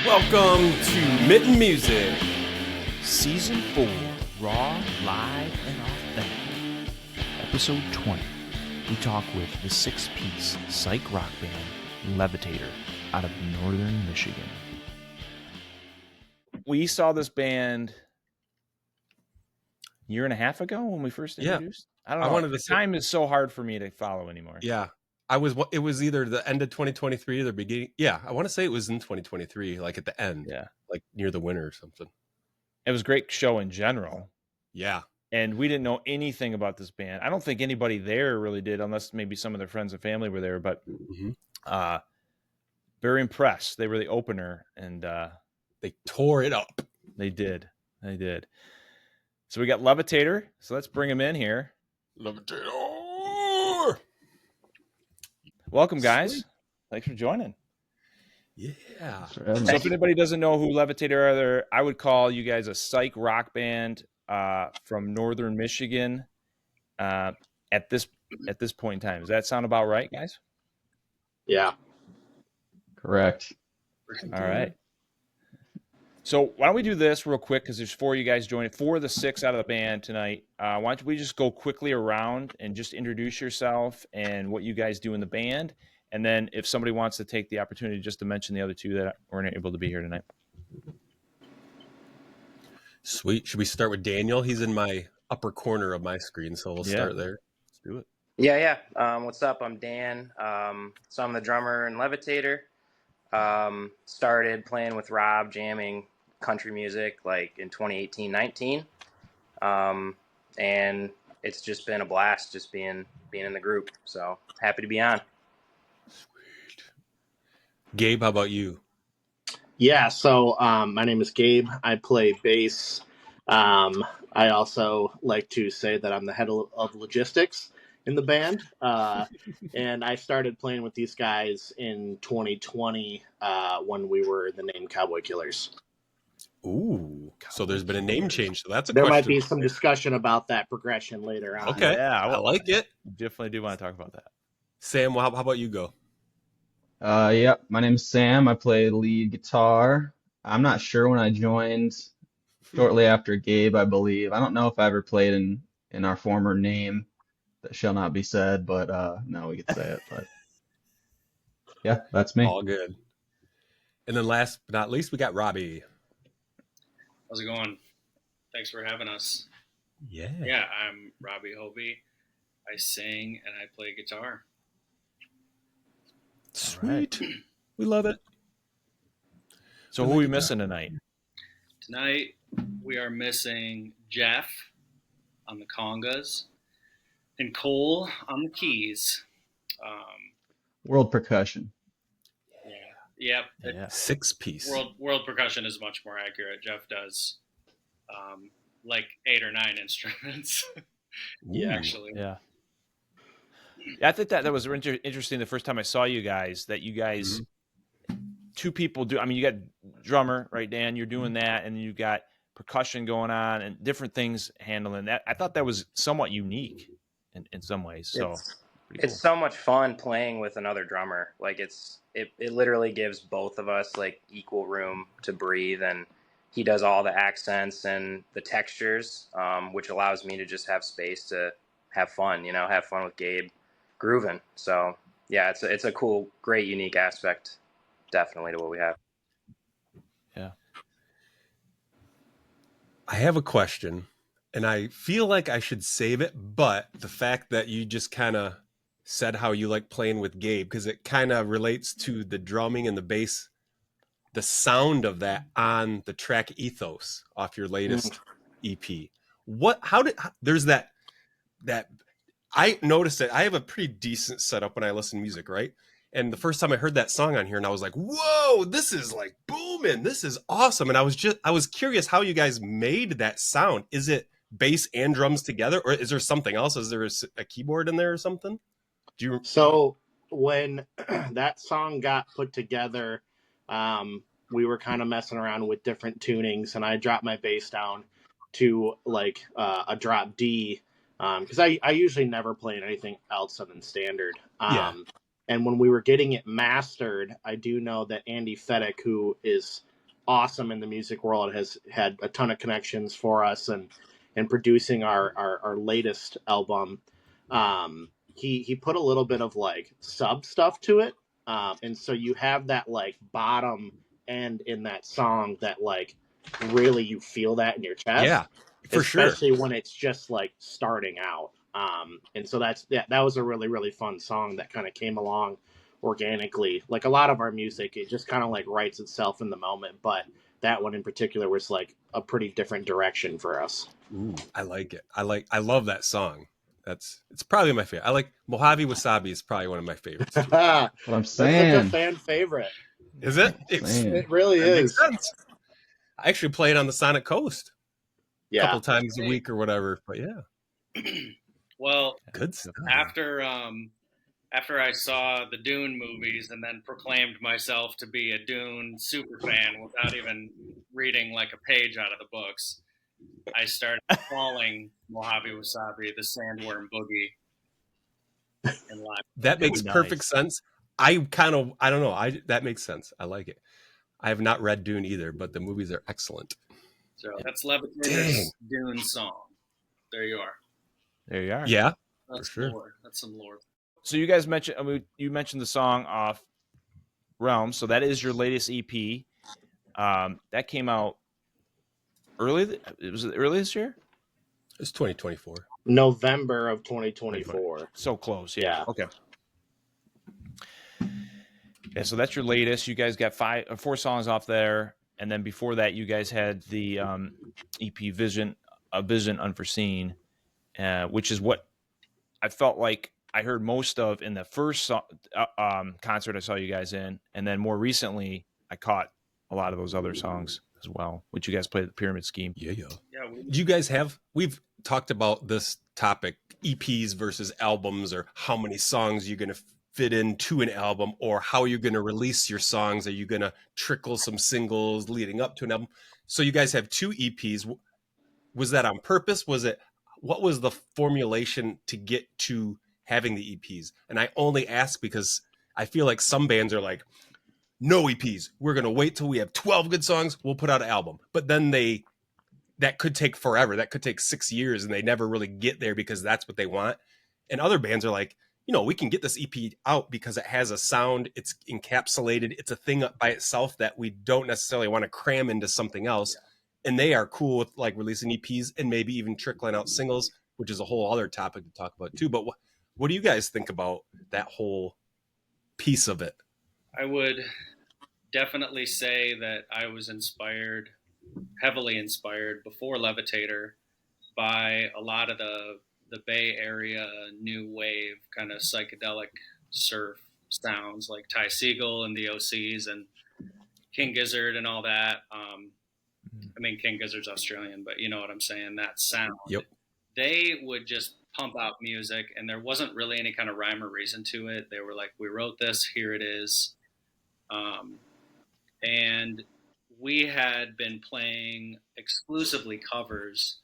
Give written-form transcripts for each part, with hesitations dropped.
Welcome to Mitten Music, Season 4, Raw, Live, and Authentic. Episode 20. We talk with the six-piece psych rock band Levitator out of northern Michigan. We saw this band a year and a half ago when we first introduced. I don't know. Time is so hard for me to follow anymore. Yeah. It was either the end of 2023 or the beginning. Yeah, I want to say it was in 2023, like at the end. Yeah. Like near the winter or something. It was a great show in general. Yeah. And we didn't know anything about this band. I don't think anybody there really did, unless maybe some of their friends and family were there. But very impressed. They were the opener, and they tore it up. They did. So we got Levitator. So let's bring him in here. Levitator. Welcome, guys. Sweet. Thanks for joining. Yeah. So if anybody doesn't know who Levitator are, I would call you guys a psych rock band from northern Michigan at this point in time. Does that sound about right, guys? Yeah. Correct. All right. So why don't we do this real quick, because there's 4 of you guys joining, 4 of the 6 out of the band tonight. Why don't we just go quickly around and just introduce yourself and what you guys do in the band, and then if somebody wants to take the opportunity just to mention the other 2 that weren't able to be here tonight. Sweet. Should we start with Daniel? He's in my upper corner of my screen, so we'll start there. Let's do it. Yeah. What's up? I'm Dan. So I'm the drummer in Levitator. Started playing with Rob, jamming country music like in 2018-19. And it's just been a blast just being in the group. So happy to be on. Sweet. Gabe, how about you? Yeah, so my name is Gabe. I play bass. I also like to say that I'm the head of logistics in the band. And I started playing with these guys in 2020 when we were the name Cowboy Killers. Ooh, so there's been a name change. So that's a There question. might be some discussion about that progression later on. Okay, yeah, I like it. Definitely do want to talk about that. Sam, how about you go? Yeah, my name's Sam. I play lead guitar. I'm not sure when I joined. Shortly after Gabe, I believe. I don't know if I ever played in our former name that shall not be said, but no, we could say it. But yeah, that's me. All good. And then last but not least, we got Robbie. How's it going? Thanks for having us. Yeah. Yeah, I'm Robbie Hobie. I sing and I play guitar. Sweet. Right. We love it. So who are we missing tonight? Tonight, we are missing Jeff on the congas and Cole on the keys. World percussion. Yep. Yeah. 6-piece. World percussion is much more accurate. Jeff does like 8 or 9 instruments. Actually. Yeah. I think that was interesting the first time I saw you guys, that you guys, 2 people do. I mean, you got drummer, right, Dan? You're doing that, and you got percussion going on and different things handling that. I thought that was somewhat unique in some ways. So it's so much fun playing with another drummer. Like it literally gives both of us like equal room to breathe, and he does all the accents and the textures, which allows me to just have space to have fun, have fun with Gabe grooving. So yeah, it's a cool, great, unique aspect definitely to what we have. Yeah. I have a question, and I feel like I should save it, but the fact that you just kind of said how you like playing with Gabe, because it kind of relates to the drumming and the bass, the sound of that on the track Ethos off your latest EP. There's that I noticed it. I have a pretty decent setup when I listen to music, right? And the first time I heard that song on here, and I was like, whoa, this is like booming. This is awesome. And I was curious how you guys made that sound. Is it bass and drums together, or is there something else? Is there a keyboard in there or something? So when that song got put together, we were kind of messing around with different tunings, and I dropped my bass down to like a drop D, because I usually never play anything else other than standard. And when we were getting it mastered, I do know that Andy Fedek, who is awesome in the music world, has had a ton of connections for us, and producing our latest album. He put a little bit of like sub stuff to it, and so you have that like bottom end in that song that like really you feel that in your chest. Yeah, for sure. Especially when it's just like starting out. And so that was a really, really fun song that kind of came along organically. Like a lot of our music, it just kind of like writes itself in the moment, but that one in particular was like a pretty different direction for us. Ooh, I like it. I love that song. It's probably my favorite. I like Mojave Wasabi is probably one of my favorites too. What I'm saying. That's like a fan favorite. Is it? It really is. I actually play it on the Sonic Coast a couple times a week or whatever. But yeah. Well, good stuff. After I saw the Dune movies and then proclaimed myself to be a Dune super fan without even reading like a page out of the books, I started calling Mojave Wasabi the Sandworm Boogie. In live. That makes perfect sense. I don't know. That makes sense. I like it. I have not read Dune either, but the movies are excellent. So that's Levitator's Dune song. There you are. There you are. Yeah, that's for sure. Lore. That's some lore. So you guys mentioned, you mentioned the song off Realm. So that is your latest EP. That came out early. Was it early this year? It's 2024. November of 2024. So close. Yeah. Okay. Yeah. So that's your latest. You guys got 4 songs off there. And then before that, you guys had the EP Vision, A Vision Unforeseen, which is what I felt like I heard most of in the first concert I saw you guys in. And then more recently, I caught a lot of those other songs as well, which you guys played at the Pyramid Scheme. Yeah. Do you guys we've talked about this topic, EPs versus albums, or how many songs you're going to fit into an album, or how you're going to release your songs. Are you going to trickle some singles leading up to an album? So you guys have 2 EPs. Was that on purpose? What was the formulation to get to having the EPs? And I only ask because I feel like some bands are like, no EPs. We're going to wait till we have 12 good songs. We'll put out an album. But then that could take forever. That could take 6 years, and they never really get there because that's what they want. And other bands are like, we can get this EP out because it has a sound. It's encapsulated. It's a thing up by itself that we don't necessarily want to cram into something else. Yeah. And they are cool with like releasing EPs and maybe even trickling out singles, which is a whole other topic to talk about too. But what do you guys think about that whole piece of it? I would definitely say that I was heavily inspired before Levitator by a lot of the Bay Area new wave kind of psychedelic surf sounds like Ty Segall and the OCs and King Gizzard and all that. I mean, King Gizzard's Australian, but you know what I'm saying? That sound. Yep. They would just pump out music, and there wasn't really any kind of rhyme or reason to it. They were like, we wrote this, here it is. And we had been playing exclusively covers,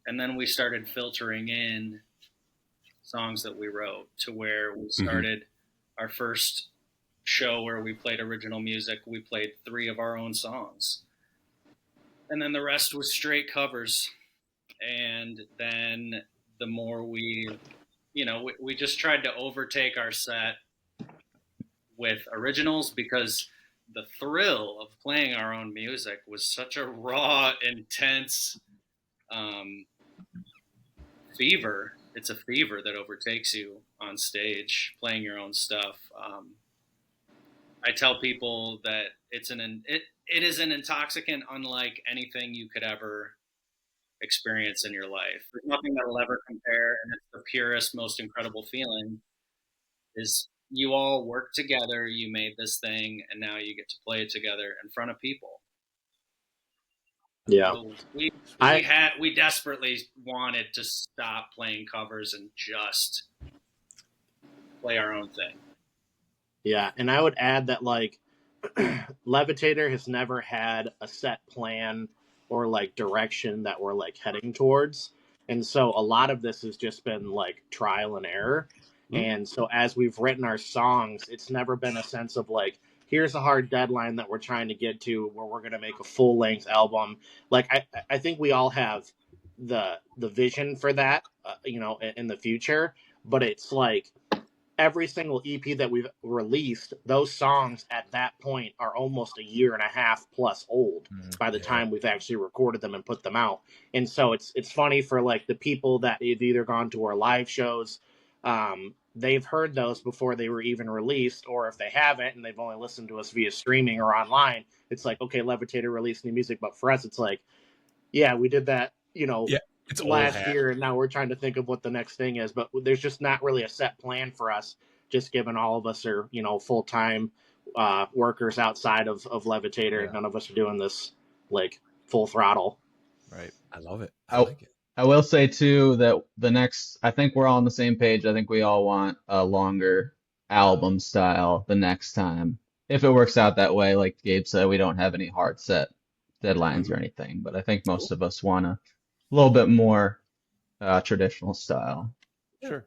and then we started filtering in songs that we wrote to where we started our first show where we played original music. We played 3 of our own songs, and then the rest was straight covers. And then the more we just tried to overtake our set with originals, because the thrill of playing our own music was such a raw, intense fever. It's a fever that overtakes you on stage playing your own stuff. I tell people that it is an intoxicant unlike anything you could ever experience in your life. There's nothing that'll ever compare, and it's the purest, most incredible feeling. Is you all work together, you made this thing, and now you get to play it together in front of people. Yeah. So we desperately wanted to stop playing covers and just play our own thing. Yeah, and I would add that like Levitator has never had a set plan or like direction that we're like heading towards. And so a lot of this has just been like trial and error. And so as we've written our songs, it's never been a sense of like, here's a hard deadline that we're trying to get to where we're going to make a full length album. Like I think we all have the vision for that, in the future, but it's like every single EP that we've released, those songs at that point are almost a year and a half plus old by the time we've actually recorded them and put them out. And so it's funny for like the people that have either gone to our live shows, they've heard those before they were even released, or if they haven't and they've only listened to us via streaming or online, it's like, okay, Levitator released new music. But for us, it's like, yeah, we did that, it's last year, and now we're trying to think of what the next thing is. But there's just not really a set plan for us, just given all of us are, full-time workers outside of Levitator. Yeah. None of us are doing this like full throttle. Right. I love it. I like it. I will say too that I think we're all on the same page. I think we all want a longer album style the next time. If it works out that way, like Gabe said, we don't have any hard set deadlines or anything, but I think most of us want a little bit more traditional style. Sure.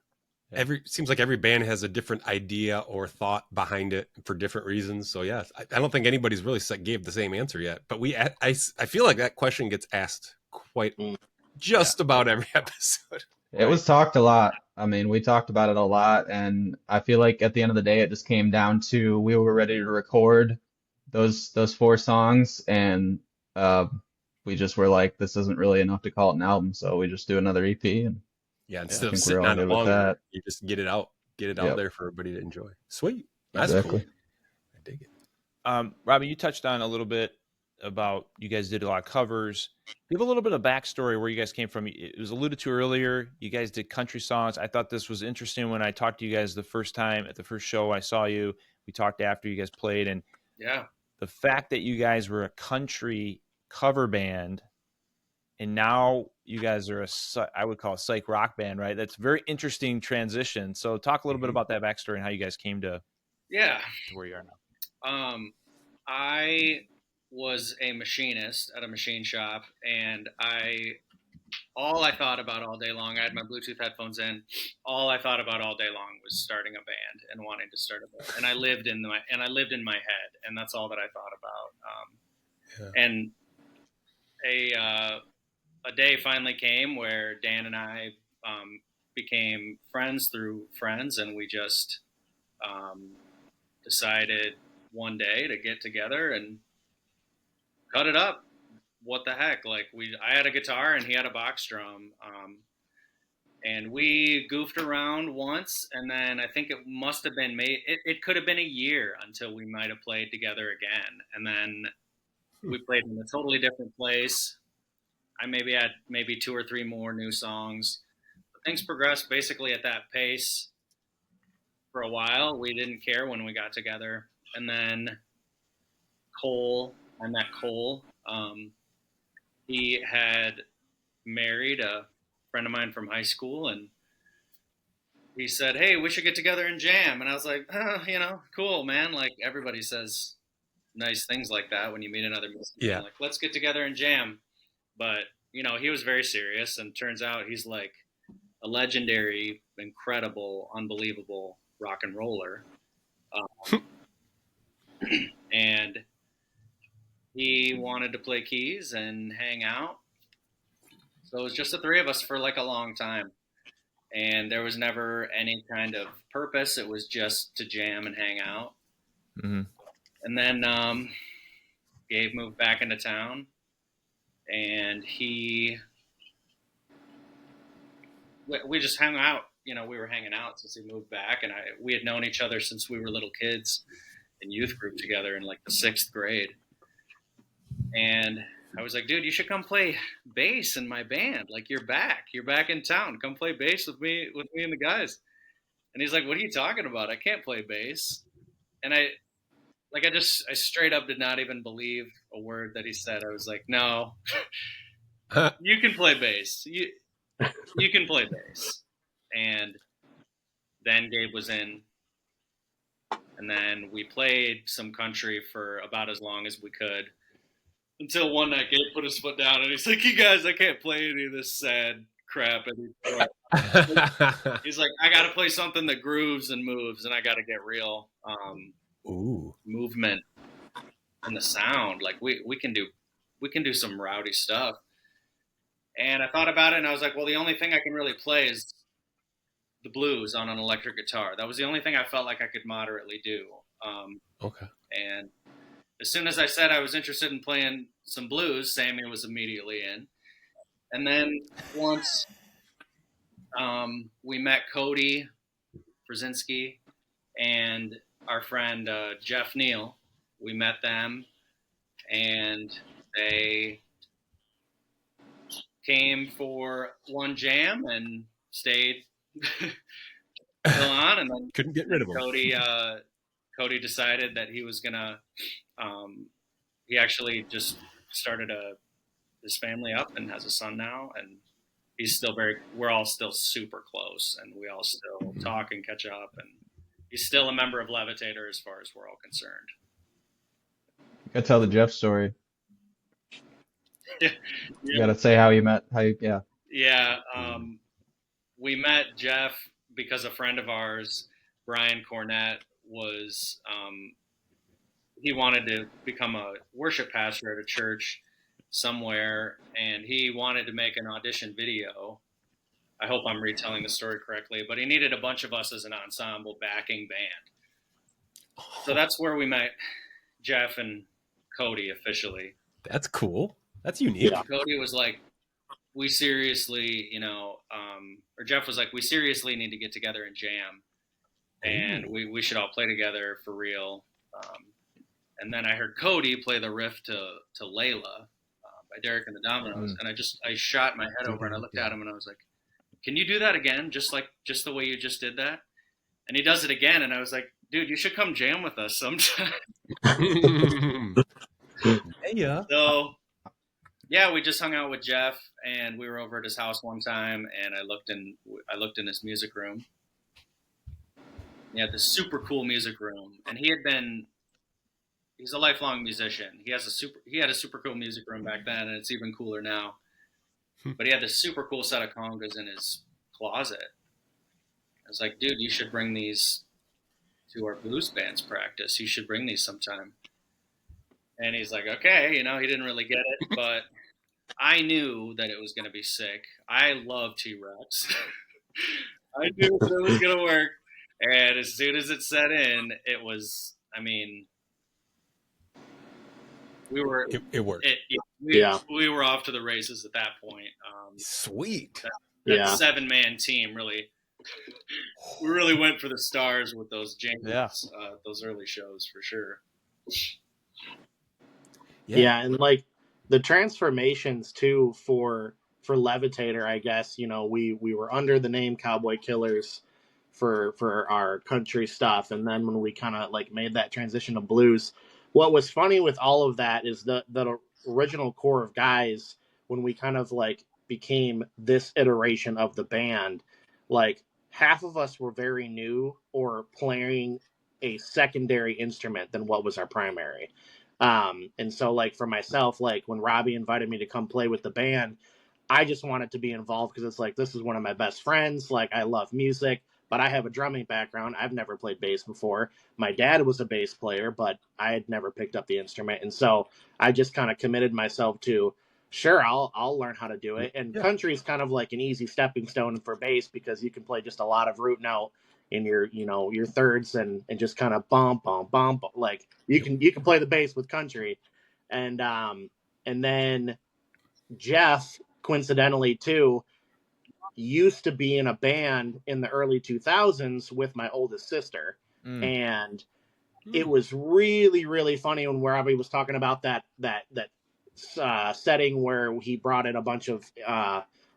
Seems like every band has a different idea or thought behind it for different reasons. So yeah, I don't think anybody's really gave the same answer yet. But I feel like that question gets asked quite just about every episode. It was talked a lot. I mean, we talked about it a lot, and I feel like at the end of the day, it just came down to we were ready to record those 4 songs, and we just were like, this isn't really enough to call it an album, so we just do another EP. And instead of we're sitting all on it good with longer, that. you just get it out there for everybody to enjoy. Sweet. That's Exactly. cool. I dig it. Robbie, you touched on a little bit about you guys did a lot of covers. Give a little bit of backstory where you guys came from. It was alluded to earlier. You guys did country songs. I thought this was interesting when I talked to you guys the first time at the first show I saw you. We talked after you guys played, and the fact that you guys were a country cover band, and now you guys are I would call a psych rock band, right? That's a very interesting transition. So talk a little bit about that backstory and how you guys came to where you are now. I was a machinist at a machine shop, and all I thought about all day long, I had my Bluetooth headphones in, all I thought about all day long was starting a band and wanting to start a band. And I lived in my head, and that's all that I thought about. And a day finally came where Dan and I became friends through friends, and we just decided one day to get together and cut it up. What the heck? Like I had a guitar and he had a box drum. And we goofed around once, and then I think it must have been it could have been a year until we might have played together again. And then we played in a totally different place. I maybe had 2 or 3 more new songs. But things progressed basically at that pace for a while. We didn't care when we got together. And then I met Cole. He had married a friend of mine from high school, and he said, "Hey, we should get together and jam." And I was like, cool, man. Like everybody says nice things like that when you meet another musician. Yeah. Like, let's get together and jam. But, he was very serious, and turns out he's like a legendary, incredible, unbelievable rock and roller. And he wanted to play keys and hang out. So it was just the 3 of us for like a long time. And there was never any kind of purpose. It was just to jam and hang out. Mm-hmm. And then Gabe moved back into town. And we just hung out. We were hanging out since he moved back. And we had known each other since we were little kids in youth group together in like the 6th grade. And I was like, dude, you should come play bass in my band. Like, you're back in town. Come play bass with me and the guys. And he's like, what are you talking about? I can't play bass. And I straight up did not even believe a word that he said. I was like, no, you can play bass. You can play bass. And then Gabe was in. And then we played some country for about as long as we could. Until one night, Gabe put his foot down, and he's like, "You guys, I can't play any of this sad crap anymore." He's like, "I got to play something that grooves and moves, and I got to get real." movement and the sound. Like we can do some rowdy stuff. And I thought about it, and I was like, well, the only thing I can really play is the blues on an electric guitar. That was the only thing I felt like I could moderately do. Okay. And as soon as I said I was interested in playing some blues, Sammy was immediately in. And then once we met Cody Brzezinski and our friend Jeff Neal, we met them, and they came for one jam and stayed still on, and then couldn't get rid of him. Cody decided that he was gonna. He actually just started his family up and has a son now, and he's still we're all still super close, and we all still talk and catch up, and he's still a member of Levitator as far as we're all concerned. You gotta tell the Jeff story. Yeah. You gotta say how you met. Yeah. We met Jeff because a friend of ours, Brian Cornett, was he wanted to become a worship pastor at a church somewhere, and he wanted to make an audition video. I hope I'm retelling the story correctly, but he needed a bunch of us as an ensemble backing band. So that's where we met Jeff and Cody officially. That's cool. That's unique. Yeah. Cody was like, we seriously, or Jeff was like, we seriously need to get together and jam, and we should all play together for real. And then I heard Cody play the riff to Layla by Derek and the Dominoes, and I shot my head over and I looked at him and I was like, can you do that again? Just the way you just did that? And he does it again, and I was like, dude, you should come jam with us sometime. Yeah. So, yeah, we just hung out with Jeff, and we were over at his house one time, and I looked in his music room. He had this super cool music room, and he's a lifelong musician. He had a super cool music room back then, and it's even cooler now. But he had this super cool set of congas in his closet. I was like, dude, you should bring these to our blues band's practice. You should bring these sometime. And he's like, okay, he didn't really get it, but I knew that it was going to be sick. I love T-Rex. I knew that it was going to work. And as soon as it set in, it was, it worked. We were off to the races at that point. Sweet. That 7-man team we really went for the stars with those jams, those early shows for sure. Yeah, and like the transformations too for Levitator, I guess, we were under the name Cowboy Killers for our country stuff, and then when we kind of like made that transition to blues, what was funny with all of that is the original core of guys, when we kind of like became this iteration of the band, like half of us were very new or playing a secondary instrument than what was our primary. And so like for myself, like when Robbie invited me to come play with the band, I just wanted to be involved because it's like, this is one of my best friends. Like I love music, but I have a drumming background. I've never played bass before. My dad was a bass player, but I had never picked up the instrument. And so I just kind of committed myself to, sure, I'll learn how to do it. And country is kind of like an easy stepping stone for bass because you can play just a lot of root note in your thirds and just kind of bump. Like you can play the bass with country. And then Jeff, coincidentally too, used to be in a band in the early 2000s with my oldest sister. And it was really, really funny when Robbie was talking about that setting where he brought in a bunch of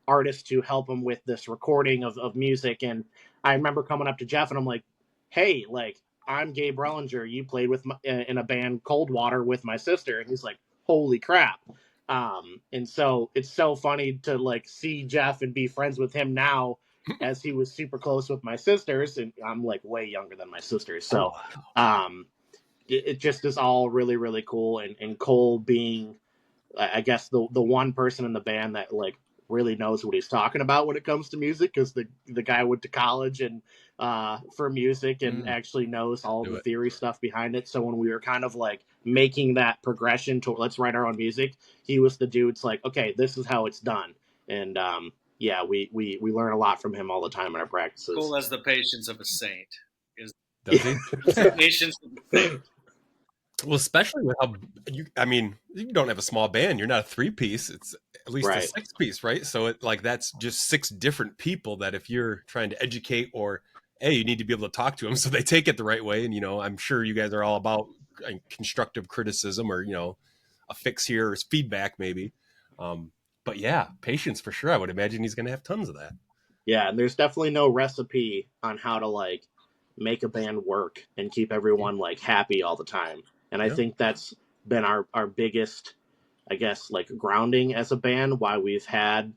artists to help him with this recording of music. And I remember coming up to Jeff and I'm like, hey, like, I'm Gabe Rellinger. You played with in a band Coldwater with my sister. And he's like, holy crap. And so it's so funny to like see Jeff and be friends with him now, as he was super close with my sisters, and I'm like way younger than my sisters. So, it just is all really, really cool. And Cole being, I guess the one person in the band that like really knows what he's talking about when it comes to music, because the guy went to college and for music and actually knows all the theory stuff behind it. So when we were kind of like making that progression to let's write our own music, he was the dude's like, okay, this is how it's done. And yeah, we learn a lot from him all the time in our practices. Cool as the patience of a saint. Does he? The patience of a saint. Well, especially with how you don't have a small band. You're not a 3-piece. It's at least a 6-piece, right? So that's just 6 different people that if you're trying to educate or, hey, you need to be able to talk to them so they take it the right way. And, I'm sure you guys are all about constructive criticism or, a fix here or feedback maybe. But yeah, patience for sure. I would imagine he's going to have tons of that. Yeah. And there's definitely no recipe on how to like make a band work and keep everyone like happy all the time. And I think that's been our biggest, I guess, like grounding as a band, why we've had,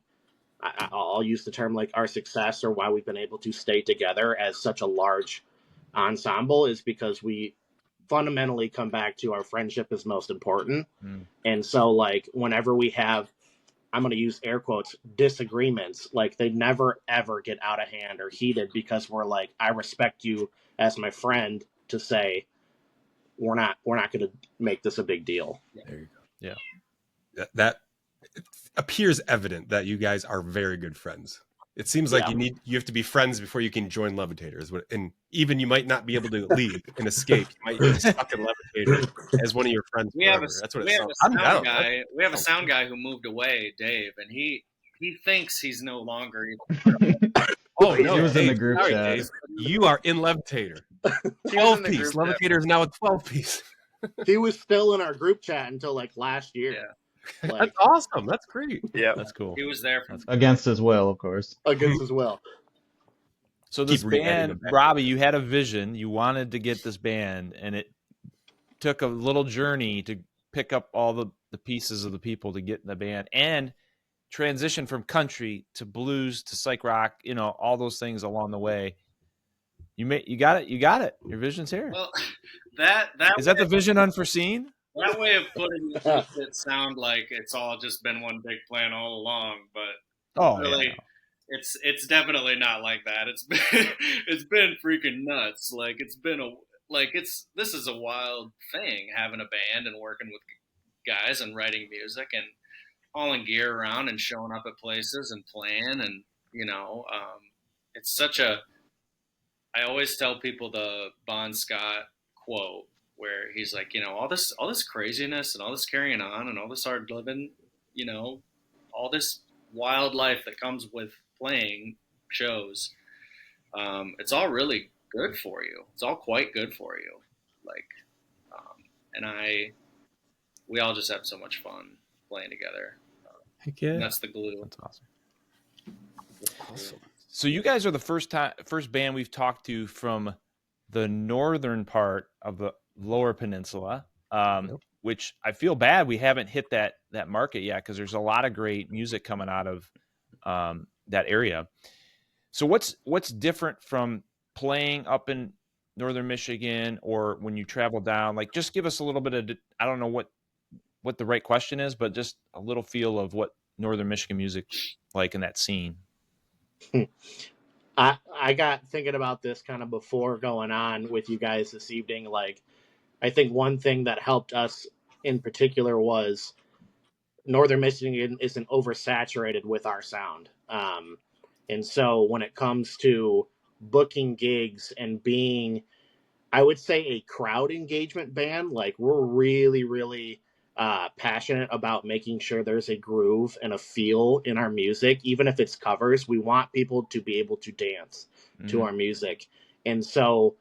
I'll use the term like our success, or why we've been able to stay together as such a large ensemble, is because we fundamentally come back to our friendship is most important. And so like whenever we have, I'm going to use air quotes, disagreements, like they never ever get out of hand or heated, because we're like, I respect you as my friend to say, we're not going to make this a big deal. There you go. Yeah. That it appears evident that you guys are very good friends. It seems like you have to be friends before you can join Levitators. And even you might not be able to leave and escape. You might be stuck in Levitator as one of your friends. We have a sound guy who moved away, Dave, and he thinks he's no longer. Oh, no, he was in the group chat. Dave, you are in Levitator. 12-piece. Levitator is now a 12-piece. He was still in our group chat until like last year. Yeah. Like, that's awesome. That's great. Yeah, that's cool. He was there against his will, of course. Against his will. So this band, Robbie, you had a vision. You wanted to get this band, and it took a little journey to pick up all the pieces of the people to get in the band and transition from country to blues to psych rock, all those things along the way. You got it. Your vision's here. Well, that is that the vision unforeseen? That way of putting it makes it sound like it's all just been one big plan all along, but really, it's definitely not like that. It's been freaking nuts. Like this is a wild thing, having a band and working with guys and writing music and hauling gear around and showing up at places and playing, and it's such a. I always tell people the Bon Scott quote where he's like, all this craziness and all this carrying on and all this hard living, all this wild life that comes with playing shows, it's all really good for you. It's all quite good for you. We all just have so much fun playing together. Heck yeah. And that's the glue. That's awesome. So you guys are the first band we've talked to from the northern part of the Lower Peninsula, which I feel bad we haven't hit that market yet, because there's a lot of great music coming out of that area. So what's different from playing up in northern Michigan or when you travel down? Like, just give us a little bit of, I don't know what the right question is, but just a little feel of what northern Michigan music like in that scene. I got thinking about this kind of before going on with you guys this evening. Like, I think one thing that helped us in particular was northern Michigan isn't oversaturated with our sound. And so when it comes to booking gigs and being, I would say, a crowd engagement band, like we're really, really passionate about making sure there's a groove and a feel in our music. Even if it's covers, we want people to be able to dance to our music. And so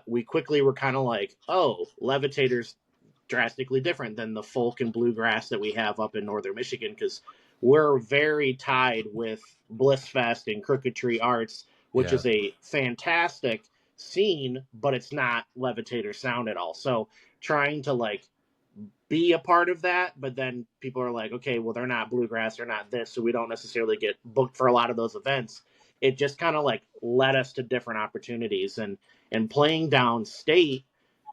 we quickly were kind of like, Levitator's drastically different than the folk and bluegrass that we have up in northern Michigan, because we're very tied with Blissfest and Crooked Tree Arts, which is a fantastic scene, but it's not Levitator sound at all. So trying to like be a part of that, but then people are like, okay, well, they're not bluegrass, they're not this, so we don't necessarily get booked for a lot of those events. It just kind of like led us to different opportunities, and playing downstate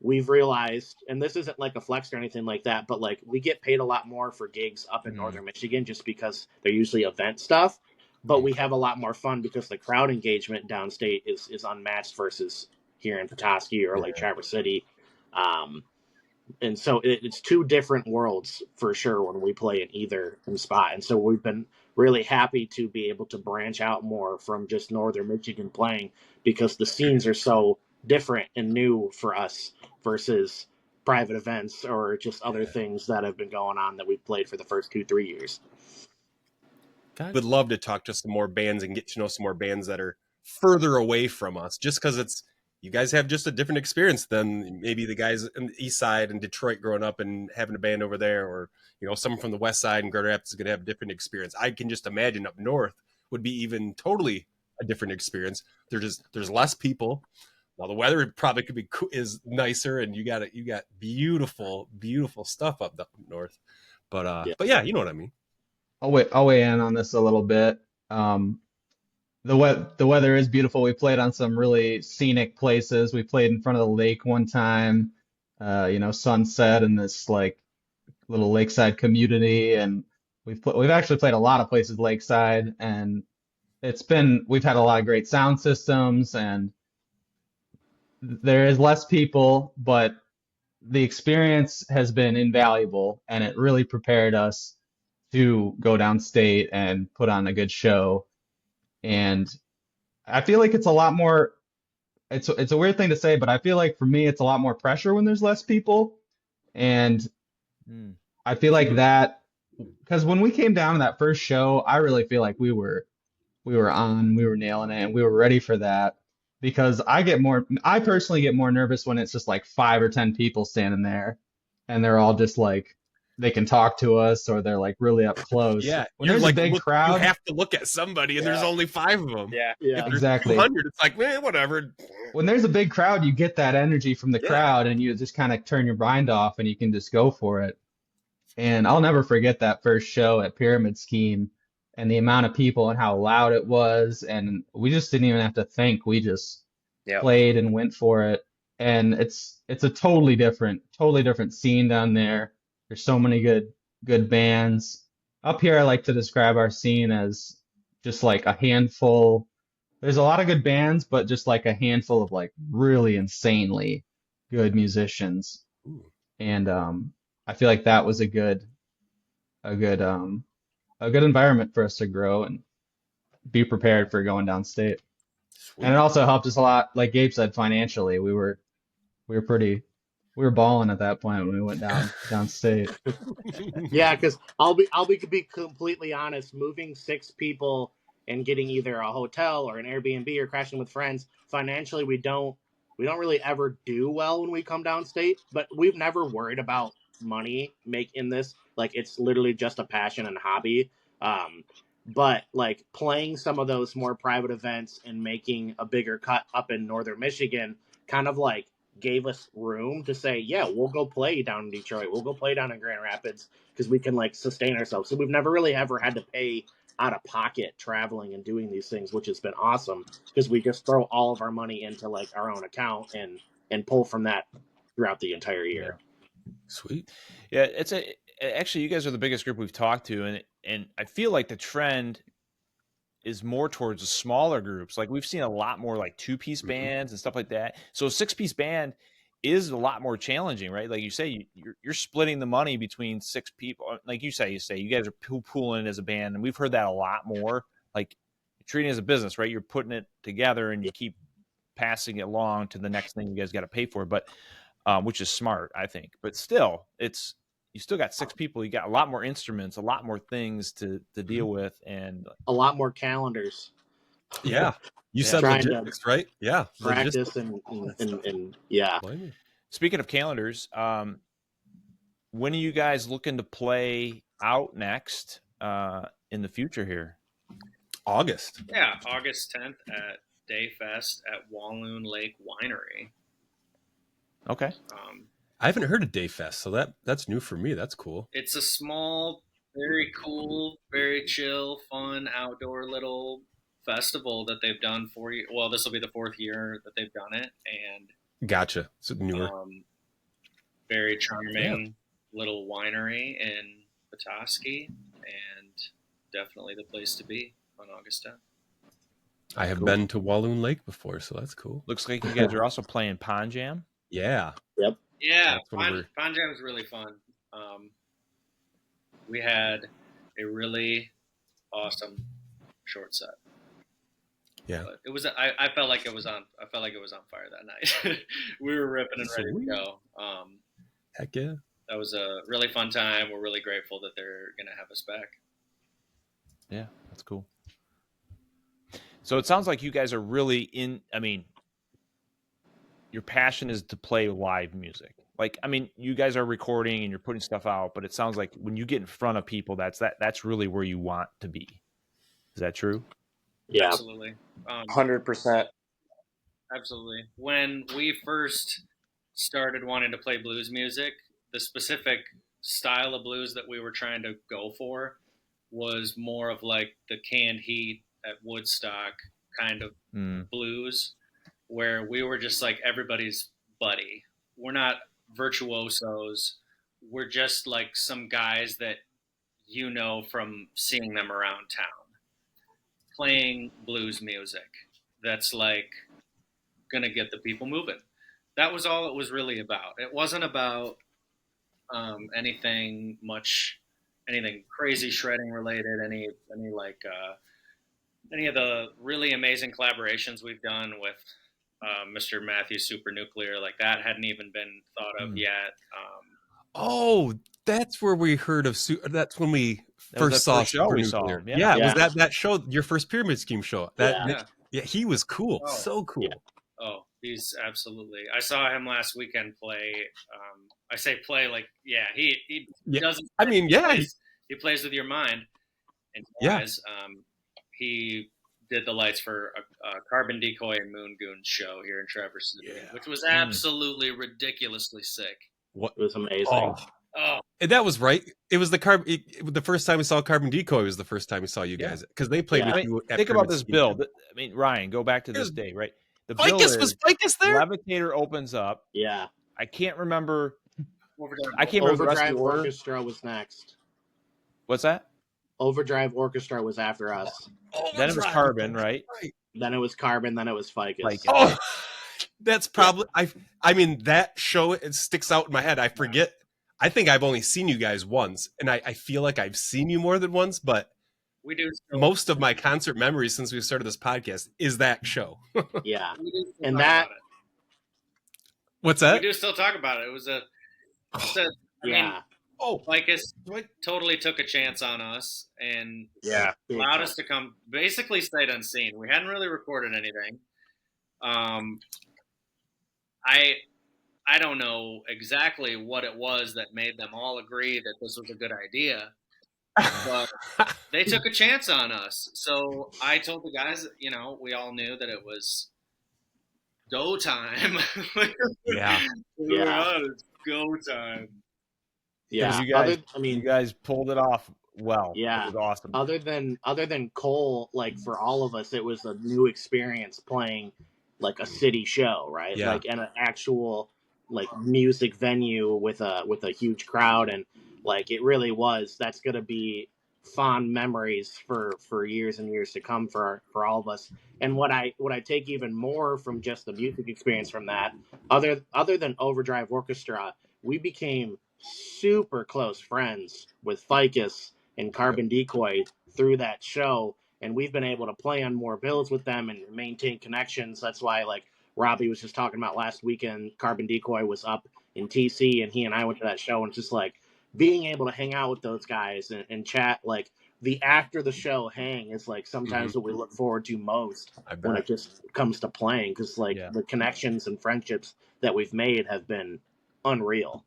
we've realized, and this isn't like a flex or anything like that, but like we get paid a lot more for gigs up in northern Michigan just because they're usually event stuff. But we have a lot more fun because the crowd engagement downstate is unmatched versus here in Petosky or like Traverse City. And so it's two different worlds for sure when we play in either spot. And so we've been really happy to be able to branch out more from just northern Michigan playing because the scenes are so different and new for us versus private events or just other things that have been going on that we've played for the first 2-3 years. Would love to talk to some more bands and get to know some more bands that are further away from us, just because you guys have just a different experience than maybe the guys in the east side and Detroit growing up and having a band over there, or someone from the west side and Grand Rapids is going to have a different experience. I can just imagine up north would be even totally a different experience. There's less people. Now the weather probably is nicer, and you got beautiful stuff up north. But yeah, you know what I mean. I'll weigh in on this a little bit. The weather is beautiful. We played on some really scenic places. We played in front of the lake one time, sunset in this like little lakeside community, and we've actually played a lot of places lakeside, and we've had a lot of great sound systems, and there is less people, but the experience has been invaluable, and it really prepared us to go downstate and put on a good show. And I feel like it's a lot more, it's a weird thing to say, but I feel like for me, it's a lot more pressure when there's less people. And I feel like that, because when we came down to that first show, I really feel like we were nailing it, and we were ready for that. Because I personally get more nervous when it's just like 5 or 10 people standing there, and they're all just like, they can talk to us, or they're like really up close. Yeah, when there's a big crowd, you have to look at somebody, and there's only 5 of them. Yeah, If there's exactly. 200, it's like, man, whatever. When there's a big crowd, you get that energy from the crowd, and you just kind of turn your mind off, and you can just go for it. And I'll never forget that first show at Pyramid Scheme, and the amount of people and how loud it was, and we just didn't even have to think. We just played and went for it. And it's a totally different scene down there. There's so many good bands. Up here, I like to describe our scene as just like a handful. There's a lot of good bands, but just like a handful of like really insanely good musicians. And I feel like that was a good environment for us to grow and be prepared for going downstate. Sweet. And it also helped us a lot, like Gabe said, financially. We were balling at that point when we went downstate. Yeah, because I'll be completely honest. Moving 6 people and getting either a hotel or an Airbnb or crashing with friends, financially we don't really ever do well when we come downstate. But we've never worried about money making this. Like, it's literally just a passion and hobby. But like playing some of those more private events and making a bigger cut up in northern Michigan kind of like gave us room to say, yeah, we'll go play down in Detroit. We'll go play down in Grand Rapids because we can like sustain ourselves. So we've never really ever had to pay out of pocket traveling and doing these things, which has been awesome because we just throw all of our money into like our own account and pull from that throughout the entire year. Sweet. Yeah, actually, you guys are the biggest group we've talked to, and I feel like the trend is more towards the smaller groups. Like we've seen a lot more like 2-piece bands and stuff like that. So a 6-piece band is a lot more challenging, right? Like you say, you're splitting the money between 6 people. Like you say you guys are pooling as a band, and we've heard that a lot more. Like treating it as a business, right? You're putting it together and you keep passing it along to the next thing you guys got to pay for, but which is smart, I think. But still, you still got 6 people. You got a lot more instruments, a lot more things to deal with, and a lot more calendars. Yeah. You said logistics, right? Yeah. Practice and yeah. Speaking of calendars, when are you guys looking to play out next in the future here? August. Yeah, August 10th at Day Fest at Walloon Lake Winery. Okay. I haven't heard of Day Fest, so that's new for me. That's cool. It's a small, very cool, very chill, fun, outdoor little festival that they've done for you. Well, this will be the 4th year that they've done it, and gotcha. It's newer. very charming little winery in Petosky, and definitely the place to be on August 10th. I have been to Walloon Lake before, so that's cool. Looks like you guys are also playing Pond Jam. Yeah. Yep. Yeah, That's when we're- Pond Jam was really fun. We had a really awesome short set. Yeah. But it was. I felt like it was on. I felt like it was on fire that night. We were ripping and ready to go. Heck yeah. That was a really fun time. We're really grateful that they're gonna have us back. Yeah, that's cool. So it sounds like you guys are really in. I mean, your passion is to play live music. Like, I mean, you guys are recording and you're putting stuff out, but it sounds like when you get in front of people, that's really where you want to be. Is that true? Yeah. Absolutely. 100%. Absolutely. When we first started wanting to play blues music, the specific style of blues that we were trying to go for was more of like the Canned Heat at Woodstock kind of blues, where we were just like everybody's buddy. We're not virtuosos. We're just like some guys that you know from seeing them around town playing blues music that's like gonna get the people moving. That was all it was really about. It wasn't about anything crazy shredding related, any of the really amazing collaborations we've done with Mr. Matthew Supernuclear, like that hadn't even been thought of yet. Oh, that's where we heard of. That's when we first saw show we saw Supernuclear. him, Yeah, Yeah. was that show, your first Pyramid Scheme show? Yeah, he was cool. Oh, so cool. yeah. Oh, he's absolutely. I saw him last weekend play. I say play like, yeah, he doesn't. I mean, yeah, he plays with your mind. And Yeah. guys, he did the lights for a Carbon Decoy and Moon Goons show here in Traverse City, which was absolutely ridiculously sick. What? It was amazing. Oh, And that was right. It was the first time we saw Carbon Decoy was the first time we saw you guys, because they played Yeah. with you. At Think about Pyramid this Scheme. build. I mean, Ryan, go back to this day, right? The bill Ficus is was Ficus there. Levitator opens up. Yeah. I can't remember. Overdrive. I can't remember the rest of Overdrive the order. Orchestra was next. What's that? Overdrive Orchestra was after us. Then it was Carbon, right? Then it was Carbon. Then it was Ficus. Ficus. Oh, that's probably I mean, that show, it sticks out in my head. I forget. I think I've only seen you guys once, and I feel like I've seen you more than once, but We do. most of my concert memories since we started this podcast is that show. Yeah. We do still And talk that- about it. What's We that? do still talk about it. It was I mean, Yeah. Ficus totally took a chance on us and Yeah. allowed us to come basically sight unseen. We hadn't really recorded anything. I don't know exactly what it was that made them all agree that this was a good idea, but they took a chance on us. So I told the guys, we all knew that it was go time. Yeah. Yeah. It's go time. Yeah. You guys pulled it off well. Yeah. It was awesome. Other than Cole, like for all of us, it was a new experience playing like a city show, right? Yeah. Like in an actual like music venue with a huge crowd, and like it really was. That's gonna be fond memories for years and years to come for all of us. And what I take even more from just the music experience from that, other than Overdrive Orchestra, we became super close friends with Ficus and Carbon Decoy through that show, and we've been able to play on more bills with them and maintain connections. That's why, like Robbie was just talking about last weekend, Carbon Decoy was up in TC, and he and I went to that show, and just like being able to hang out with those guys and chat, like the after the show hang is like sometimes what we look forward to most when it just comes to playing, because like the connections and friendships that we've made have been unreal.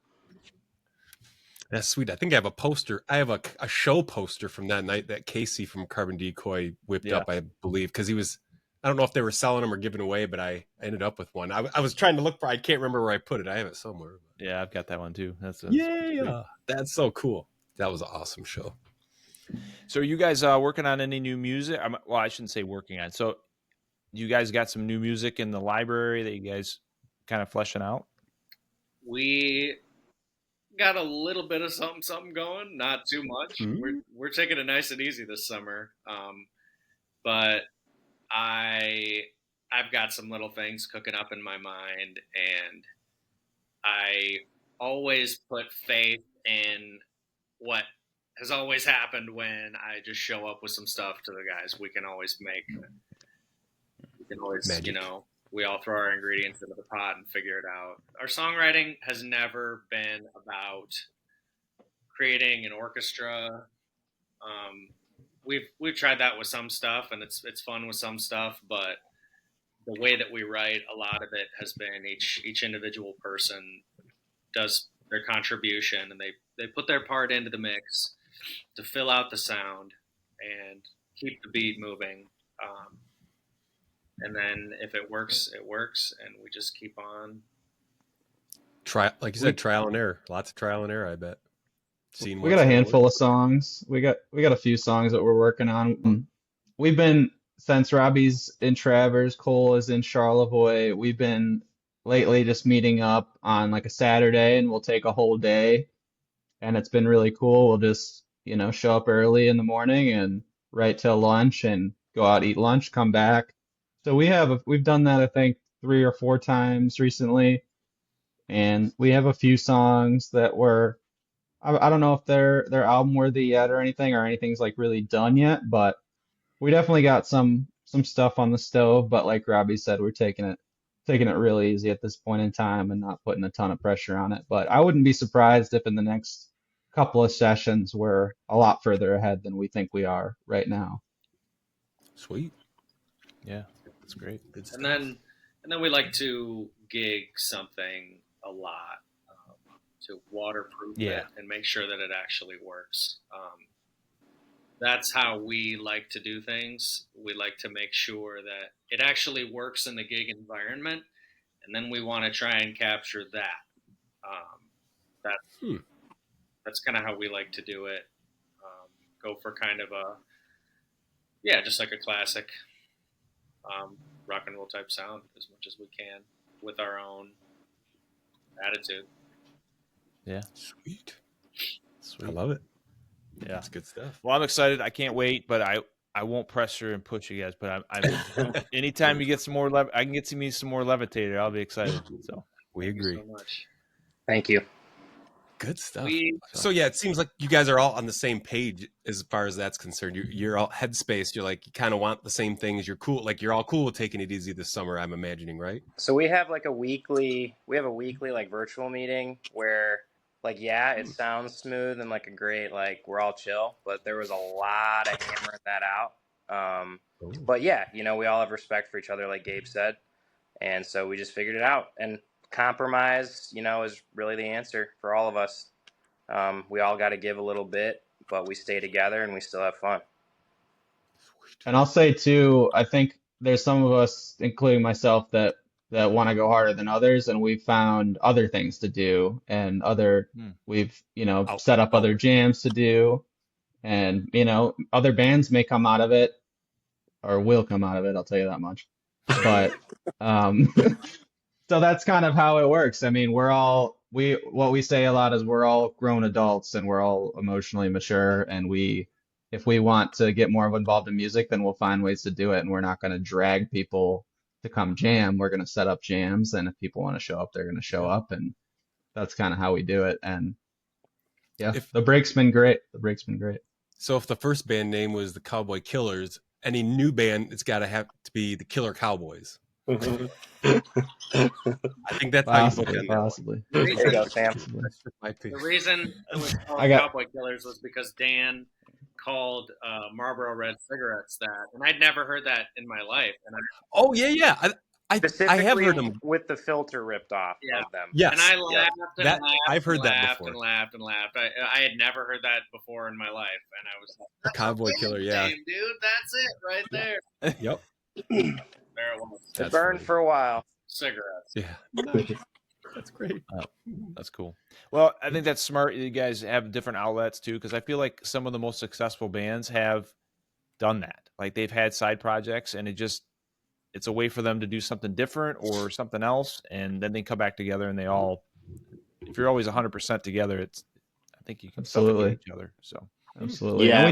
That's sweet. I think I have a poster. I have a show poster from that night that Casey from Carbon Decoy whipped up, I believe, because he was, I don't know if they were selling them or giving away, but I ended up with one. I was trying to look for, I can't remember where I put it. I have it somewhere. Yeah, I've got that one too. That's That's so cool. That was an awesome show. So are you guys working on any new music? Well, I shouldn't say working on. So you guys got some new music in the library that you guys kind of fleshing out? We got a little bit of something going, not too much. Mm-hmm. We're taking it nice and easy this summer. But I've got some little things cooking up in my mind, and I always put faith in what has always happened when I just show up with some stuff to the guys. We can always Magic. you know, we all throw our ingredients into the pot and figure it out. Our songwriting has never been about creating an orchestra. We've tried that with some stuff, and it's fun with some stuff, but the way that we write, a lot of it has been each individual person does their contribution, and they put their part into the mix to fill out the sound and keep the beat moving. And then if it works, it works, and we just keep on. Like you said, trial and error. Lots of trial and error, I bet. We got a handful of songs. We got a few songs that we're working on. We've been, since Robbie's in Travers, Cole is in Charlevoix, we've been lately just meeting up on like a Saturday, and we'll take a whole day, and it's been really cool. We'll just, show up early in the morning and right till lunch and go out, eat lunch, come back. So we've done that, I think, 3 or 4 times recently, and we have a few songs that I don't know if they're album worthy yet or anything's like really done yet, but we definitely got some stuff on the stove. But like Robbie said, we're taking it real easy at this point in time and not putting a ton of pressure on it. But I wouldn't be surprised if in the next couple of sessions we're a lot further ahead than we think we are right now. Sweet. Yeah, that's great. Good stuff. And then we like to gig something a lot to waterproof it and make sure that it actually works. That's how we like to do things. We like to make sure that it actually works in the gig environment, and then we want to try and capture that. That's kind of how we like to do it. Go for kind of just like a classic rock and roll type sound as much as we can with our own attitude. Yeah. Sweet. I love it. Yeah. It's good stuff. Well, I'm excited. I can't wait, but I won't pressure and push you guys, but I'm anytime you get some more I can get me some more Levitator, I'll be excited. So we agree. Thank you so much. Thank you. Good stuff. So yeah, it seems like you guys are all on the same page as far as that's concerned. You're all headspace. You're like, you kind of want the same things. You're cool. Like you're all cool with taking it easy this summer, I'm imagining, right? So we have a weekly like virtual meeting where it sounds smooth and like a great, like we're all chill, but there was a lot of hammering that out. But yeah, we all have respect for each other, like Gabe said. And so we just figured it out, and compromise, is really the answer for all of us. We all got to give a little bit, but we stay together and we still have fun. And I'll say too, I think there's some of us, including myself, that want to go harder than others, and we've found other things to do, and we've set up other jams to do, and other bands may come out of it or will come out of it, I'll tell you that much. But so that's kind of how it works. I mean, what we say a lot is we're all grown adults and we're all emotionally mature, and if we want to get more involved in music, then we'll find ways to do it, and we're not going to drag people to come jam. We're going to set up jams, and if people want to show up, they're going to show up, and that's kind of how we do it. And yeah, the break's been great. So if the first band name was the Cowboy Killers, any new band, it's got to have to be the Killer Cowboys. I think that's possibly. There you go, Sam. The reason it was called Cowboy Killers was because Dan called Marlboro Red cigarettes that, and I'd never heard that in my life. And I have heard them with the filter ripped off of them. Yes, and I laughed and laughed. I've heard that before. And laughed and laughed. I had never heard that before in my life, and I was like, Cowboy Killer, yeah, name, dude, that's it right there. Yep. There it was. It burned for a while. Cigarettes. Yeah. That's great. Oh, that's cool. Well, I think that's smart. You guys have different outlets too, because I feel like some of the most successful bands have done that. Like they've had side projects, and it's a way for them to do something different or something else, and then they come back together and they all if you're always 100% together, I think you can Absolutely. suffocate each other. So Absolutely. Yeah,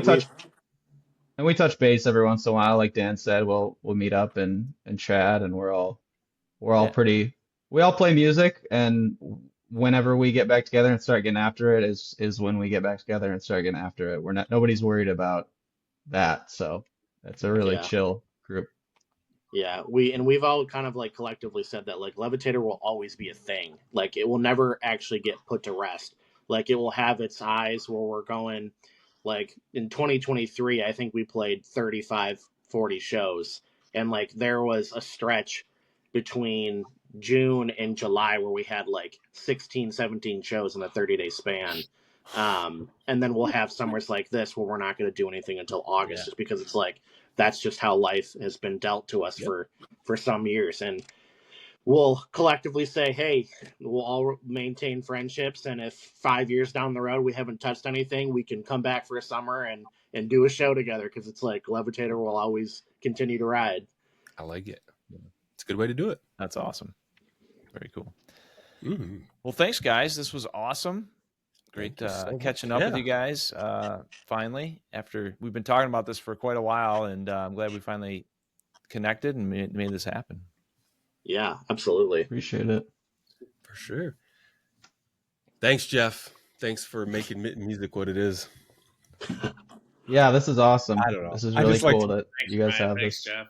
And we touch base every once in a while, like Dan said. We'll meet up and chat, and we're all we all play music, and whenever we get back together and start getting after it is when we get back together and start getting after it. Nobody's worried about that, so it's a really Yeah. chill group. Yeah, we've all kind of like collectively said that like Levitator will always be a thing. Like it will never actually get put to rest. Like it will have its eyes where we're going. Like in 2023, I think we played 35, 40 shows, and like there was a stretch between June and July where we had like 16, 17 shows in a 30-day span. And then we'll have summers like this where we're not going to do anything until August, just because it's like that's just how life has been dealt to us for some years. And we'll collectively say, hey, we'll all maintain friendships, and if 5 years down the road we haven't touched anything, we can come back for a summer and do a show together, because it's like Levitator will always continue to ride. I like it. It's a good way to do it. that's awesome. Very cool. Mm-hmm. Well, thanks, guys. This was awesome. Great catching up with you guys finally, after we've been talking about this for quite a while, and I'm glad we finally connected and made this happen. Yeah, absolutely. Appreciate it. For sure. Thanks, Jeff. Thanks for making music what it is. Yeah, this is awesome. I don't know. This is I really just like cool that Thanks, you guys Brian. have Thanks, this Jeff.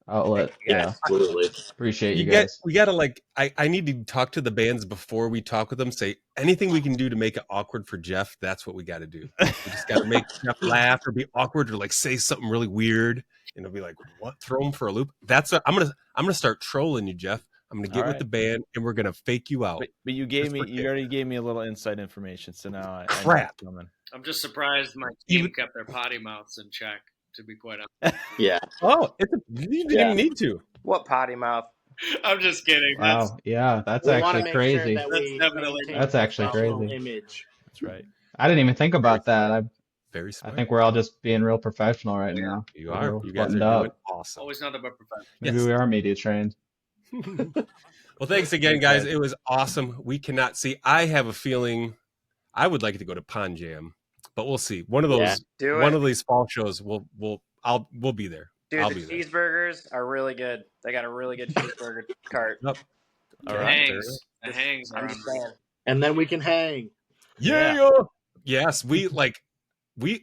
outlet. Yeah, Absolutely. appreciate you guys. We gotta like I need to talk to the bands before we talk with them. Say anything we can do to make it awkward for Jeff. That's what we got to do. We just got to make Jeff laugh or be awkward or like say something really weird, and it'll be like, what? Throw him for a loop. I'm gonna start trolling you, Jeff. I'm gonna get with the band and we're gonna fake you out. But you already gave me a little inside information, so now Crap. I know it's coming. I'm just surprised my team kept their potty mouths in check, to be quite honest. Yeah. Oh, you didn't even need to. What potty mouth? I'm just kidding. Wow, yeah, that's We wanna actually make crazy. Sure that That's we definitely- maintain That's actually professional crazy. Image. That's right. I didn't even think about that. Very I smart. think we're all just being real professional right now. You are. We're You guys are buttoned up. doing awesome. Always nothing but professional. Maybe Yes. we are media trained. Well, thanks again, guys. It was awesome. We cannot see. I have a feeling I would like to go to Pond Jam, but we'll see. One of those, Do one it. of these fall shows, we'll be there. Dude, I'll the be there. cheeseburgers are really good. They got a really good cheeseburger cart. Yep. All The right. hangs. The hangs are I'm just saying. And then we can hang. Yeah. Yes,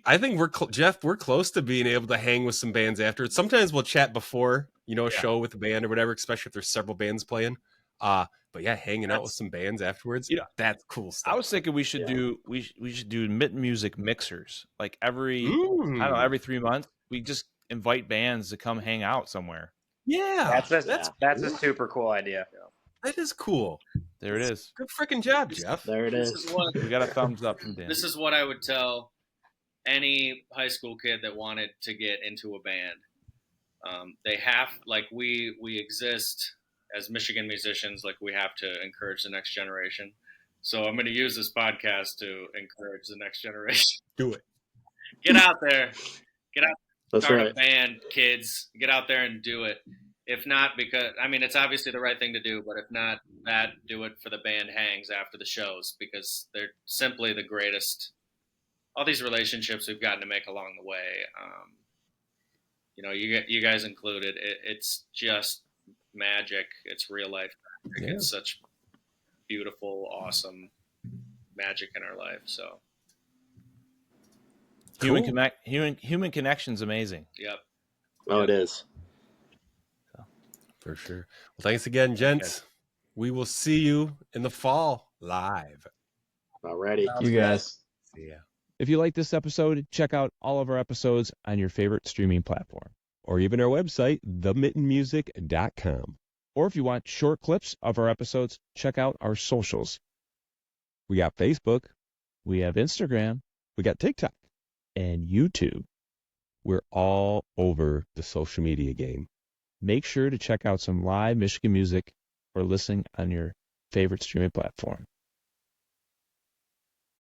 I think Jeff, we're close to being able to hang with some bands after. Sometimes we'll chat before, a show with a band or whatever, especially if there's several bands playing. But yeah, hanging out with some bands afterwards. Yeah. That's cool stuff. I was thinking we should do mitten music mixers, like every I don't know, every 3 months. We just invite bands to come hang out somewhere. Yeah. That's a super cool idea. That is cool. There it is. Good freaking job, Jeff. There it This is. is what We got a thumbs up from Dan. this is what I would tell any high school kid that wanted to get into a band. They have, like, we exist as Michigan musicians, like we have to encourage the next generation. So I'm going to use this podcast to encourage the next generation. Do it. Get out there. That's Start right. a band, kids. Get out there and do it. If not, because, it's obviously the right thing to do, but if not that, do it for the band hangs after the shows, because they're simply the greatest. All these relationships we've gotten to make along the way, you guys included, it's just magic. It's real life magic. Yeah. It's such beautiful, awesome magic in our life. So, Human connection's amazing. yep. Oh, it is. For sure. Well, thanks again, gents. We will see you in the fall live. Alrighty. You guys. See ya. If you like this episode, check out all of our episodes on your favorite streaming platform, or even our website, themittenmusic.com. Or if you want short clips of our episodes, check out our socials. We got Facebook, we have Instagram, we got TikTok, and YouTube. We're all over the social media game. Make sure to check out some live Michigan music or listen on your favorite streaming platform.